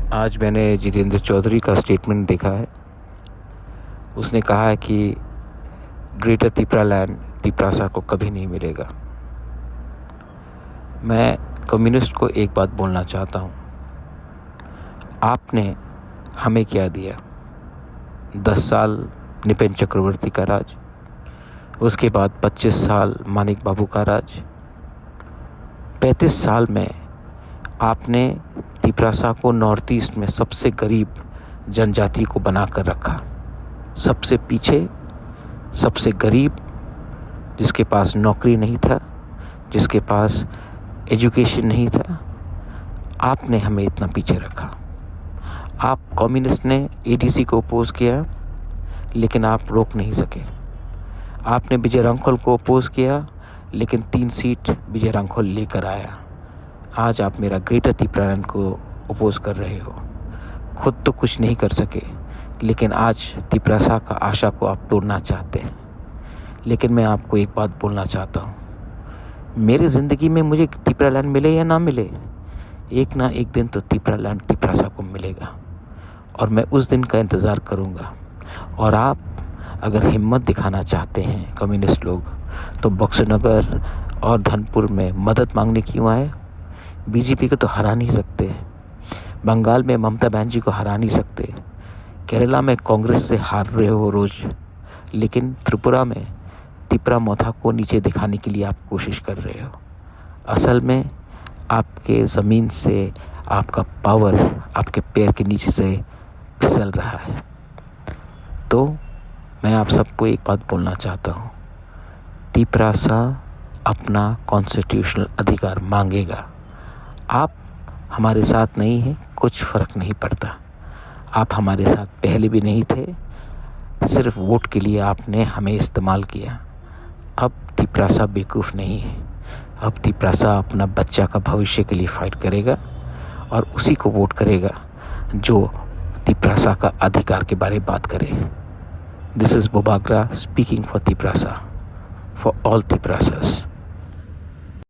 आज मैंने जितेंद्र चौधरी का स्टेटमेंट देखा है। उसने कहा है कि ग्रेटर तिपरा लैंड तिपरासा को कभी नहीं मिलेगा। मैं कम्युनिस्ट को एक बात बोलना चाहता हूँ। आपने हमें क्या दिया? 10 साल निपेन चक्रवर्ती का राज, उसके बाद 25 साल मानिक बाबू का राज। 35 साल में आपने तिपरासा को नॉर्थ ईस्ट में सबसे गरीब जनजाति को बनाकर रखा। सबसे पीछे, सबसे गरीब, जिसके पास नौकरी नहीं था, जिसके पास एजुकेशन नहीं था, आपने हमें इतना पीछे रखा। आप कम्युनिस्ट ने एडीसी को अपोज किया, लेकिन आप रोक नहीं सके। आपने विजय रांखल को अपोज किया, लेकिन 3 सीट विजय रांखल लेकर आया। आज आप मेरा ग्रेटर तिपरालैंड को अपोज कर रहे हो। खुद तो कुछ नहीं कर सके, लेकिन आज तिपरासा का आशा को आप तोड़ना चाहते हैं। लेकिन मैं आपको एक बात बोलना चाहता हूँ, मेरी ज़िंदगी में मुझे तिपरालैंड मिले या ना मिले, एक ना एक दिन तो तिपरालैंड तिपरासा को मिलेगा, और मैं उस दिन का इंतज़ार करूँगा। और आप अगर हिम्मत दिखाना चाहते हैं कम्युनिस्ट लोग, तो बक्सरनगर और धनपुर में मदद मांगने क्यों आए? बीजेपी को तो हरा नहीं सकते, बंगाल में ममता बनर्जी को हरा नहीं सकते, केरला में कांग्रेस से हार रहे हो रोज़, लेकिन त्रिपुरा में तिपरा मोथा को नीचे दिखाने के लिए आप कोशिश कर रहे हो। असल में आपके ज़मीन से आपका पावर आपके पैर के नीचे से फिसल रहा है। तो मैं आप सबको एक बात बोलना चाहता हूँ, तिपरासा अपना कॉन्स्टिट्यूशनल अधिकार मांगेगा। आप हमारे साथ नहीं हैं, कुछ फ़र्क नहीं पड़ता। आप हमारे साथ पहले भी नहीं थे, सिर्फ वोट के लिए आपने हमें इस्तेमाल किया। अब तिपरासा बेवकूफ़ नहीं है। अब तिपरासा अपना बच्चा का भविष्य के लिए फ़ाइट करेगा, और उसी को वोट करेगा जो तिपरासा का अधिकार के बारे में बात करे। This is Bubagra speaking for Tiprasa, for all तिपरासास।